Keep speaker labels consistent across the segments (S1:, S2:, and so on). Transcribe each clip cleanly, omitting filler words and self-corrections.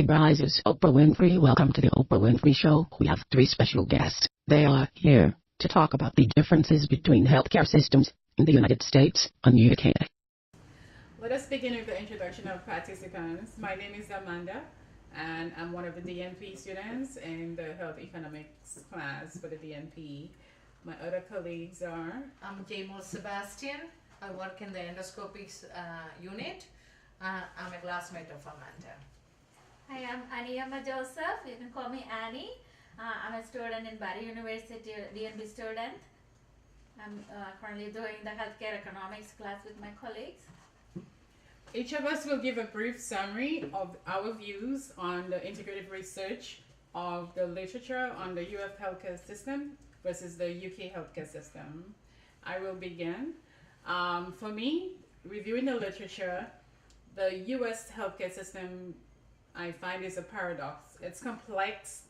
S1: rises. Oprah Winfrey. Welcome to the Oprah Winfrey Show. We have three special guests. They are here to talk about the differences between healthcare systems in the United States and UK.
S2: Let us begin with the introduction of participants. My name is Amanda, and I'm one of the DNP students in the Health Economics class for the DNP. My other colleagues are...
S3: I'm jaimol Sebastian. I work in the endoscopics unit. I'm a classmate of Amanda.
S4: Hi, I'm Aniyama Joseph. You can call me Annie. I'm a student in Barry University, DNB student. I'm currently doing the healthcare economics class with my colleagues.
S2: Each of us will give a brief summary of our views on the integrative research of the literature on the US healthcare system versus the UK healthcare system. I will begin. For me, reviewing the literature, the US healthcare system I find is a paradox. It's complex,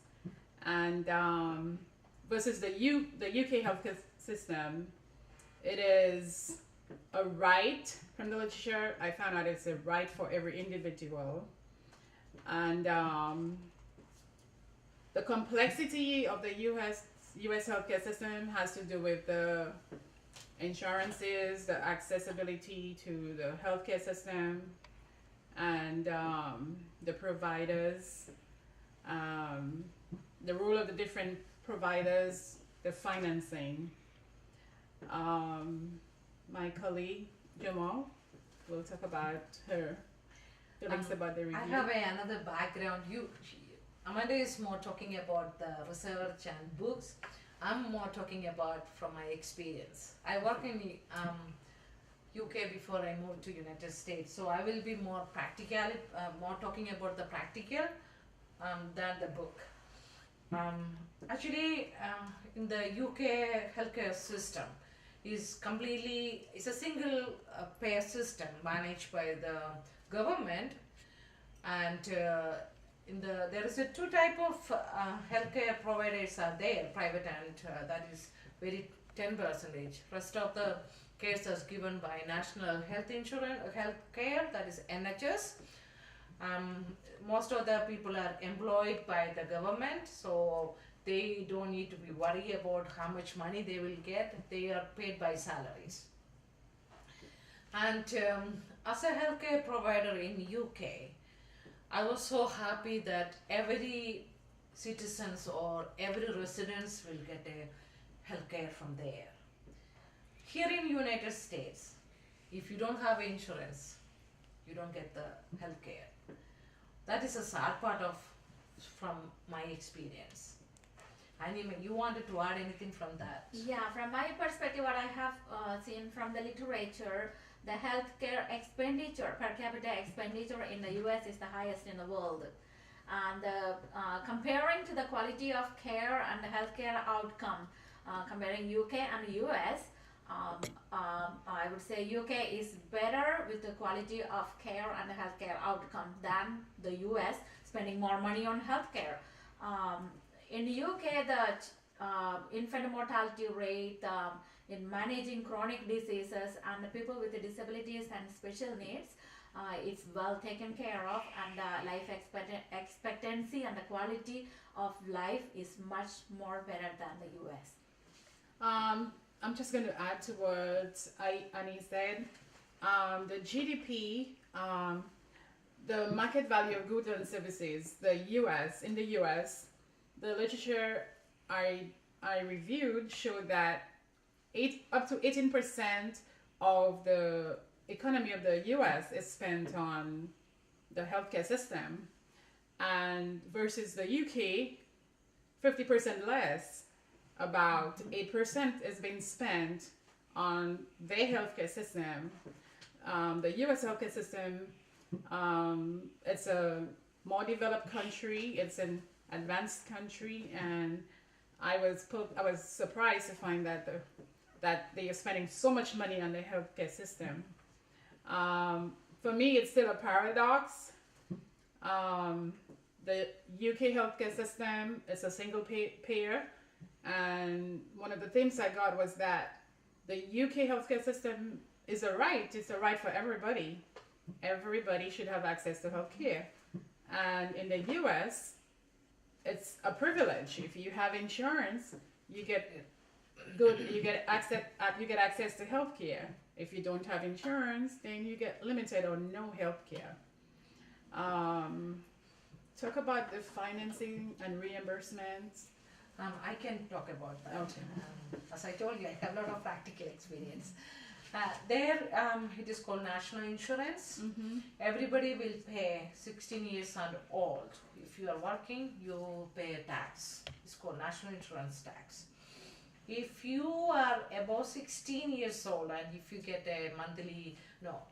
S2: and versus the UK healthcare system, it is a right from the literature. I found out it's a right for every individual, and the complexity of the US healthcare system has to do with the insurances, the accessibility to the healthcare system, and the providers, the role of the different providers, the financing. My colleague Jamal will talk about her feelings about the review.
S3: I have another background. Amanda is more talking about the research and books. I'm more talking about from my experience. I work in UK before I moved to United States, so I will be more more talking about the practical than the book. Actually, in the UK healthcare system is it's a single payer system managed by the government, and there is a two type of healthcare providers are there, private and that is very 10%. Rest of the cares is given by National Health Insurance Health Care, that is NHS. Most of the people are employed by the government, so they don't need to be worried about how much money they will get. They are paid by salaries. And as a healthcare provider in UK, I was so happy that every citizens or every residents will get a healthcare from there. Here in United States, if you don't have insurance, you don't get the healthcare. That is a sad part from my experience. Anyway, you wanted to add anything from that?
S4: Yeah, from my perspective, what I have seen from the literature, the healthcare expenditure, per capita expenditure in the US is the highest in the world. And comparing to the quality of care and the healthcare outcome, comparing UK and US, I would say UK is better with the quality of care and the healthcare outcome than the US, spending more money on healthcare. In the UK, the infant mortality rate in managing chronic diseases and the people with the disabilities and special needs is well taken care of, and life expectancy and the quality of life is much more better than the US.
S2: I'm just going to add to what Annie said. The GDP, the market value of goods and services, in the US, the literature I reviewed showed that up to 18% of the economy of the US is spent on the healthcare system, and versus the UK, 50% less. About 8% is being spent on their healthcare system. The US healthcare system, it's a more developed country, it's an advanced country, and I was surprised to find that they are spending so much money on the healthcare system. For me, it's still a paradox. The UK healthcare system is a single payer. And one of the things I got was that the UK healthcare system is a right. It's a right for everybody. Everybody should have access to healthcare. And in the US, it's a privilege. If you have insurance, you get you get access to healthcare. If you don't have insurance, then you get limited or no healthcare. Um, Talk about the financing and reimbursements.
S3: I can talk about that.
S2: Okay.
S3: As I told you, I have a lot of practical experience. It is called national insurance.
S2: Mm-hmm.
S3: Everybody will pay 16 years and old. If you are working, you pay a tax. It's called national insurance tax. If you are above 16 years old and if you get a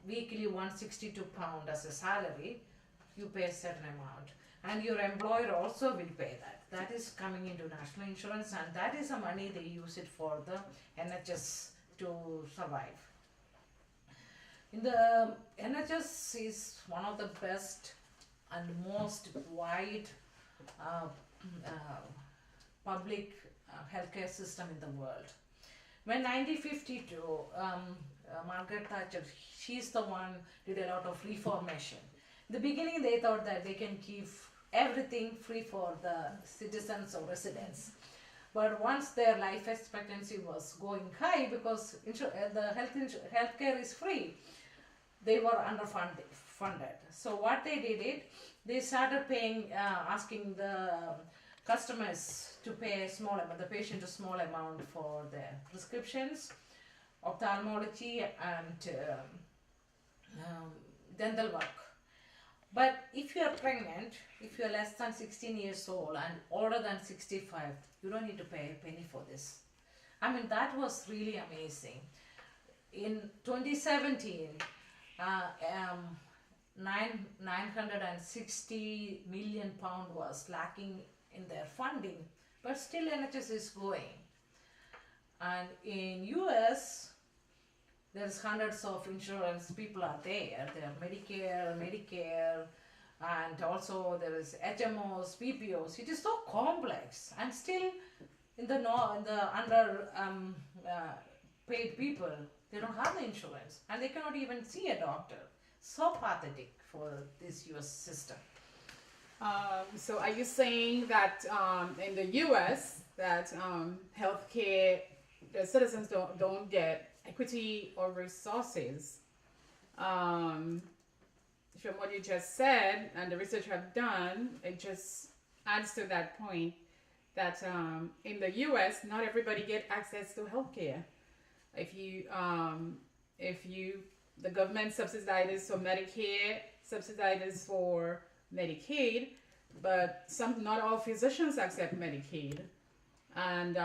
S3: weekly £162 as a salary, you pay a certain amount. And your employer also will pay that. That is coming into national insurance, and that is the money they use it for the NHS to survive. In the NHS is one of the best and most wide public healthcare system in the world. When 1952, Margaret Thatcher, she's the one did a lot of reformation. In the beginning, they thought that they can give everything free for the citizens or residents. But once their life expectancy was going high because the healthcare is free, they were underfunded. So what they did, they started paying, asking the customers to pay a small amount, the patient a small amount for their prescriptions, ophthalmology, and dental work. But if you are pregnant, if you are less than 16 years old and older than 65, you don't need to pay a penny for this. I mean, that was really amazing. In 2017, 960 million pound was lacking in their funding, but still NHS is going. And in US, there's hundreds of insurance people are there. There are Medicare, and also there is HMOs, PPOs. It is so complex, and still in the under paid people, they don't have the insurance, and they cannot even see a doctor. So pathetic for this US system.
S2: So are you saying that in the US that healthcare, the citizens don't get equity or resources? From what you just said and the research I've done, it just adds to that point that in the US, not everybody get access to healthcare. The government subsidizes for Medicare, subsidizes for Medicaid, but not all physicians accept Medicaid. And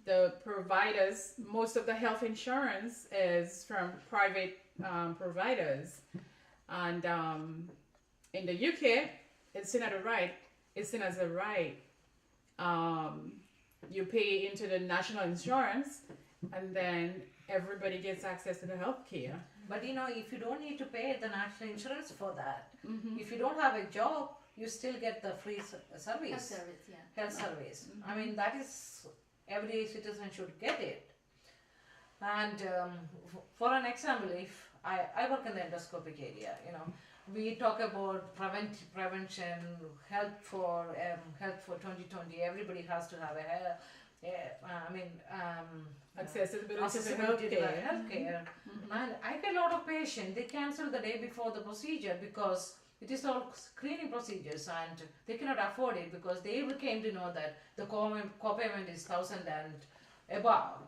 S2: the providers, most of the health insurance is from private providers. And in the UK, it's seen as a right. You pay into the national insurance, and then everybody gets access to the health care.
S3: But if you don't need to pay the national insurance for that,
S2: Mm-hmm.
S3: if you don't have a job, you still get the free service.
S4: Health service, yeah.
S3: Health service.
S2: Mm-hmm.
S3: I mean, that is, every citizen should get it. And for an example, if I work in the endoscopic area, we talk about prevention, health for 2020. Everybody has to have
S2: Accessibility to
S3: healthcare.
S2: Mm-hmm.
S3: And I get a lot of patients, they cancel the day before the procedure because it is all screening procedures and they cannot afford it because they came to know that the co-payment is 1,000 and above.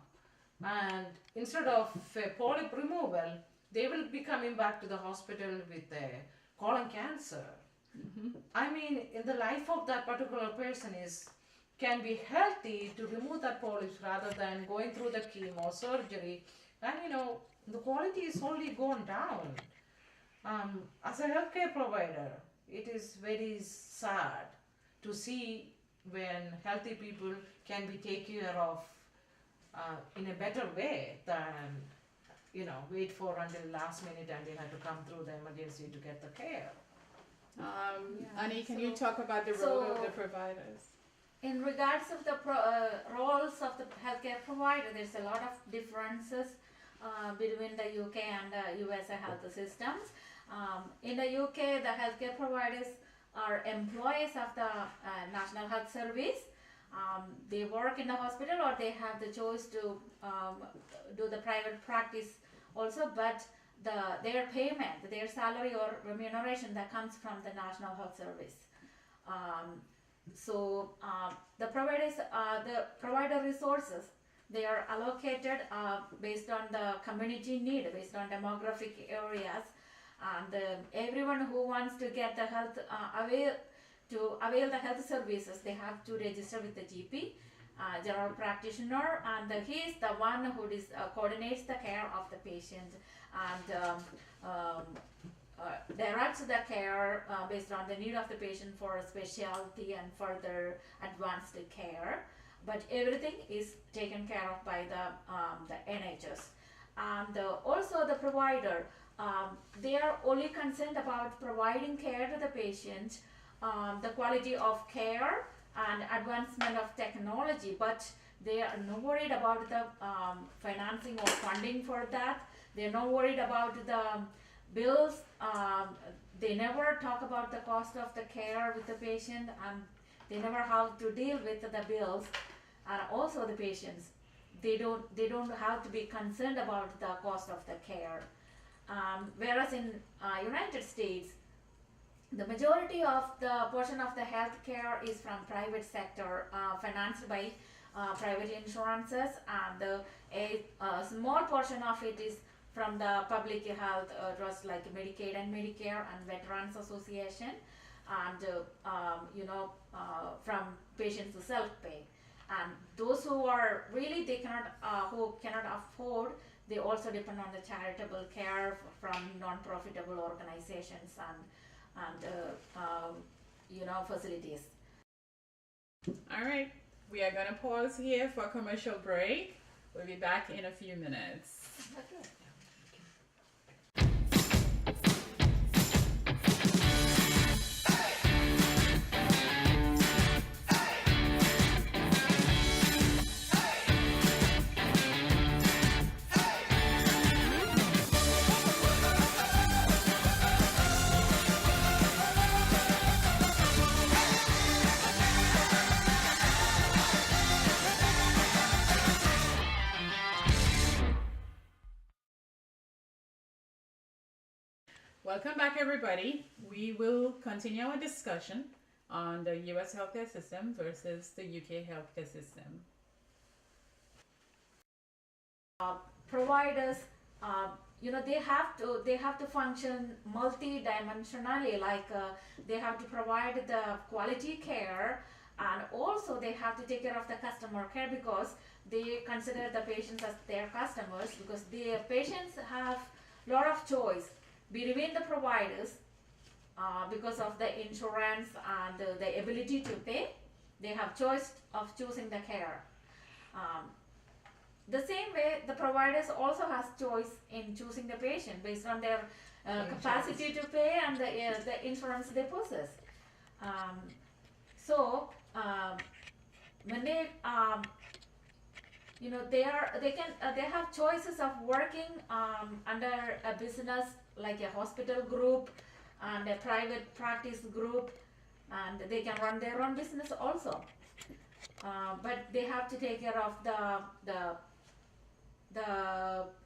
S3: And instead of a polyp removal, they will be coming back to the hospital with a colon cancer.
S2: Mm-hmm.
S3: I mean, in the life of that particular person can be healthy to remove that polyps rather than going through the chemo surgery. And the quality is only gone down. As a healthcare provider, it is very sad to see when healthy people can be taken care of in a better way than wait for until last minute and they have to come through the emergency to get the care.
S2: Annie, can you talk about the role of the providers?
S4: In regards of the roles of the healthcare provider, there's a lot of differences between the UK and the US health systems. In the UK, the healthcare providers are employees of the National Health Service. They work in the hospital or they have the choice to do the private practice also, but their payment, their salary or remuneration that comes from the National Health Service. The providers, the provider resources, they are allocated based on the community need, based on demographic areas, and everyone who wants to get the health avail the health services, they have to register with the GP, general practitioner, and he is the one who coordinates the care of the patient and directs the care based on the need of the patient for specialty and further advanced care. But everything is taken care of by the NHS. And also the provider, they are only concerned about providing care to the patient, the quality of care and advancement of technology, but they are not worried about the financing or funding for that. They're not worried about the bills. They never talk about the cost of the care with the patient, and they never have to deal with the bills. And also the patients, they don't have to be concerned about the cost of the care. Whereas in United States, the majority of the portion of the healthcare is from private sector, financed by private insurances, and a small portion of it is from the public health trusts like Medicaid and Medicare and Veterans Association, and from patients to self-pay. And those who are really who cannot afford, they also depend on the charitable care from non-profitable organizations and facilities.
S2: All right, we are going to pause here for a commercial break. We'll be back in a few minutes.
S4: Okay.
S2: Welcome back, everybody. We will continue our discussion on the US healthcare system versus the UK healthcare system.
S4: Providers, they have to function multi-dimensionally, like they have to provide the quality care, and also they have to take care of the customer care, because they consider the patients as their customers, because the patients have a lot of choice between the providers because of the insurance and the ability to pay. They have choice of choosing the care. The same way, the providers also has choice in choosing the patient based on their capacity to pay and the insurance they possess. When they they have choices of working under a business like a hospital group and a private practice group, and they can run their own business also. But they have to take care of the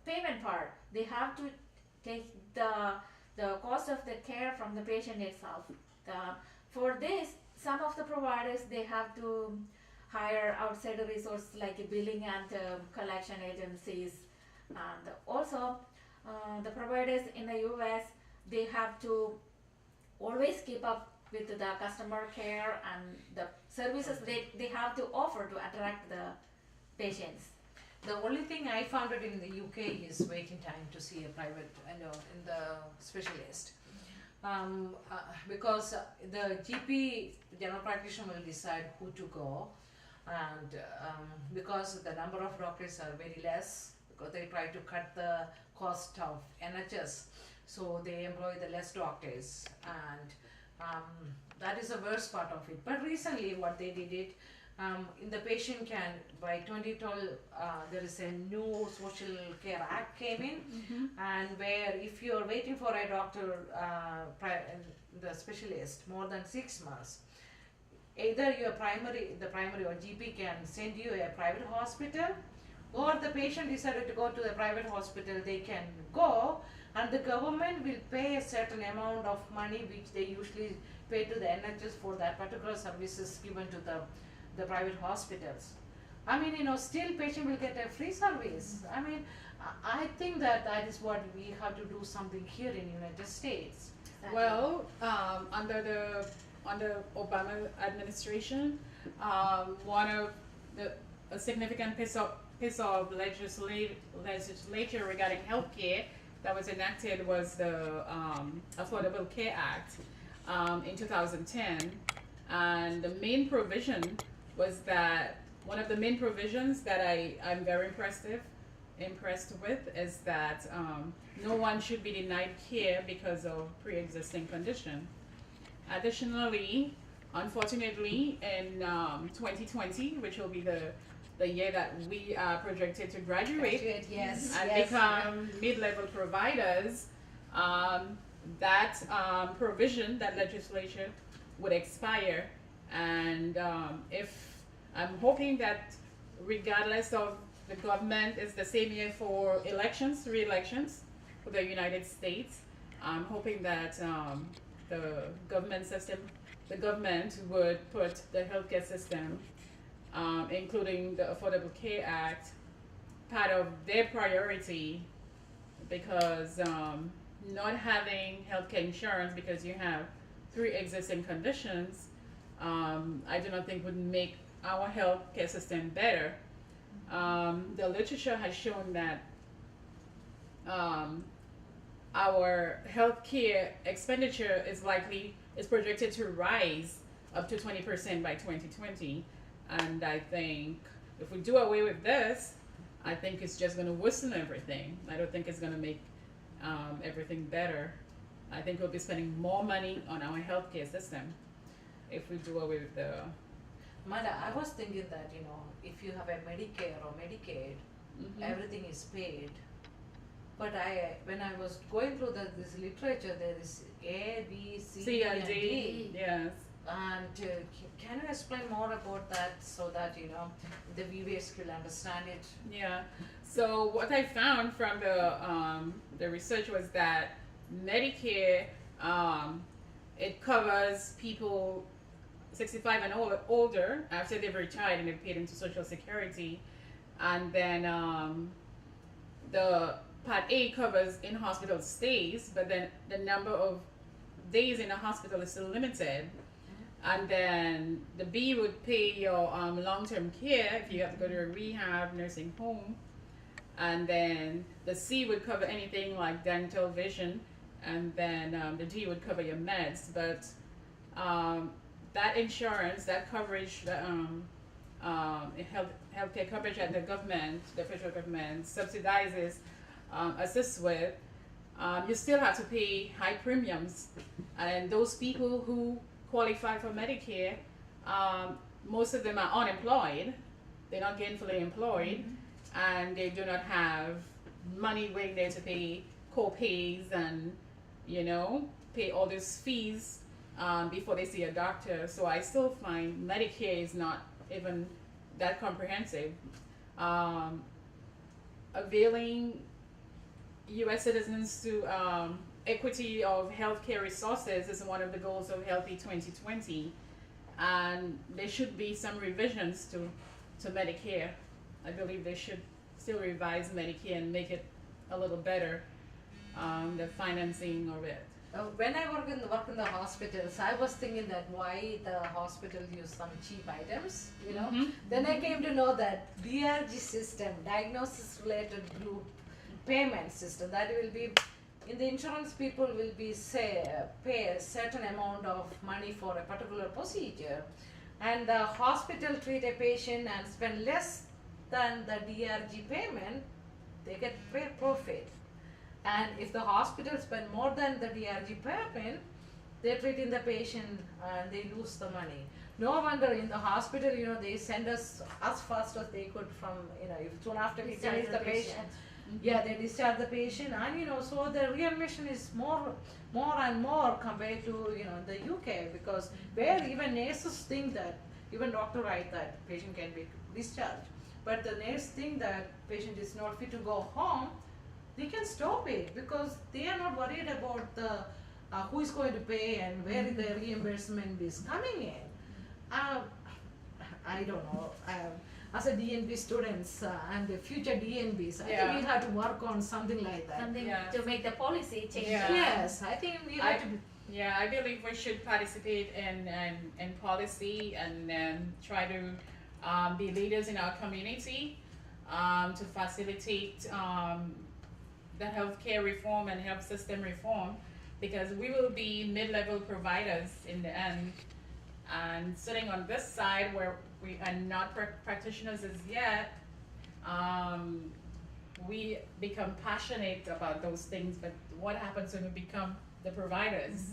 S4: payment part. They have to take the cost of the care from the patient itself. For this, some of the providers, they have to hire outside resources like billing and collection agencies. And also the providers in the US, they have to always keep up with the customer care and the services they have to offer to attract the patients.
S3: The only thing I found it in the UK is waiting time to see a private, in the specialist. Because the GP, general practitioner, will decide who to go, and because the number of doctors are very less, because they try to cut the cost of NHS, so they employ the less doctors, and that is the worst part of it. But recently what they did it, In the patient can, by 2012, there is a new social care act came in, and where if you are waiting for a doctor, the specialist more than 6 months, either the primary or GP can send you a private hospital, or the patient decided to go to the private hospital, they can go, and the government will pay a certain amount of money which they usually pay to the NHS for that particular services given to the private hospitals. I mean, still patient will get a free service. I mean, I think that is what we have to do something here in United States.
S2: Well, under Obama administration, one of a significant piece of legislature regarding healthcare that was enacted was the Affordable Care Act in 2010, and the main provision was that one of the main provisions that I'm very impressed with is that no one should be denied care because of pre-existing condition. Additionally, unfortunately, in 2020, which will be the year that we are projected to graduate and become mid-level providers, that provision, that legislation would expire. And if I'm hoping that regardless of the government, is the same year for re-elections for the United States, I'm hoping that the government would put the healthcare system, including the Affordable Care Act, part of their priority, because not having healthcare insurance because you have 3 existing conditions, I do not think would make our healthcare system better. The literature has shown that our healthcare expenditure is projected to rise up to 20% by 2020, and I think if we do away with this, I think it's just going to worsen everything. I don't think it's going to make everything better. I think we'll be spending more money on our healthcare system if we do away with the.
S3: Mada, I was thinking that if you have a Medicare or Medicaid, everything is paid. But when I was going through this literature, there is A, B, C, and D.
S2: Yes.
S3: And can you explain more about that so that the viewers will understand it?
S2: Yeah. So what I found from the research was that Medicare, it covers people 65 and older after they've retired and they've paid into Social Security, and then the Part A covers in-hospital stays, but then the number of days in the hospital is still limited. And then the B would pay your long-term care if you have to go to a rehab, nursing home. And then the C would cover anything like dental, vision, and then the D would cover your meds. But that insurance, that coverage, healthcare coverage that the federal government subsidizes, assists with, you still have to pay high premiums. And those people who qualify for Medicare, most of them are unemployed. They're not gainfully employed, and they do not have money waiting there to pay co-pays and pay all these fees before they see a doctor. So I still find Medicare is not even that comprehensive. Availing U.S. citizens to equity of healthcare resources is one of the goals of Healthy 2020, and there should be some revisions to Medicare. I believe they should still revise Medicare and make it a little better, the financing of it.
S3: When I work in the hospitals, I was thinking that why the hospitals use some cheap items, Then I came to know that DRG system, diagnosis related group payment system, that will be in the insurance, people will be pay a certain amount of money for a particular procedure, and the hospital treat a patient and spend less than the DRG payment, they get profit. And if the hospital spend more than the DRG payment, they're treating the patient and they lose the money. No wonder in the hospital, they send us as fast as they could from, if soon after we
S4: Discharge
S3: finish the
S4: the
S3: patient. Yeah, they discharge the patient, and so the readmission is more and more compared to the UK, because where even nurses think that, even doctor write that patient can be discharged, but the nurse think that patient is not fit to go home, they can stop it because they are not worried about the who is going to pay and where the reimbursement is coming in. I don't know. As a DNB students and the future DNBs, I think we have to work on something like that.
S4: Something to make the policy change.
S2: Yeah.
S3: Yes, I think we have to.
S2: Yeah, I believe we should participate in policy and try to be leaders in our community to facilitate the healthcare reform and health system reform, because we will be mid-level providers in the end. And sitting on this side where we are not practitioners as yet, we become passionate about those things, but what happens when we become the providers?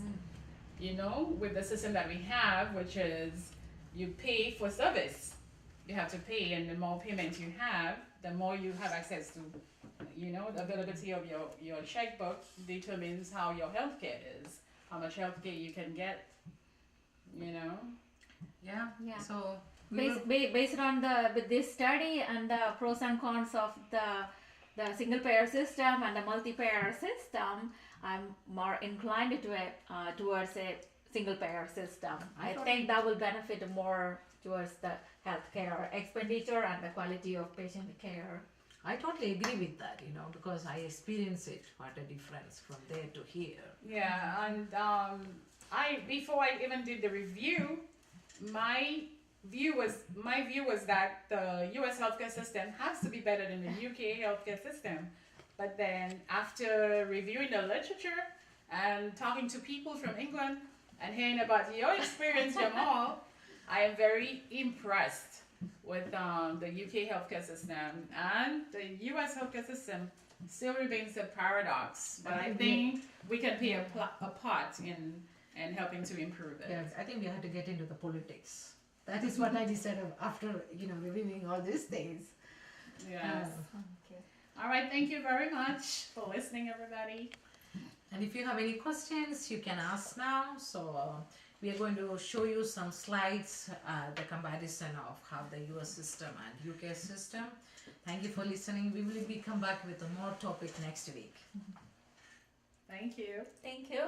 S2: With the system that we have, which is you pay for service. You have to pay, and the more payment you have, the more you have access to, the availability of your checkbook determines how your healthcare is, how much healthcare you can get,
S3: Yeah. So
S4: Based on with this study and the pros and cons of the single payer system and the multi-payer system, I'm more inclined to towards a single payer system. I think that will benefit more towards the healthcare expenditure and the quality of patient care.
S3: I totally agree with that, because I experience it. What a difference from there to here.
S2: Yeah, and before I even did the review, my view was that the U.S. healthcare system has to be better than the UK healthcare system. But then after reviewing the literature and talking to people from England and hearing about your experience, Jamal, I am very impressed with the UK healthcare system, and the US healthcare system still remains a paradox. But I think we can play a part in helping to improve it.
S3: Yeah, I think we have to get into the politics. That is what I decided after reviewing all these things.
S2: Yes.
S4: Okay.
S2: All right. Thank you very much for listening, everybody.
S3: And if you have any questions, you can ask now. So we are going to show you some slides, the comparison of how the US system and UK system. Thank you for listening. We will come back with a more topic next week.
S2: Thank you.
S4: Thank you.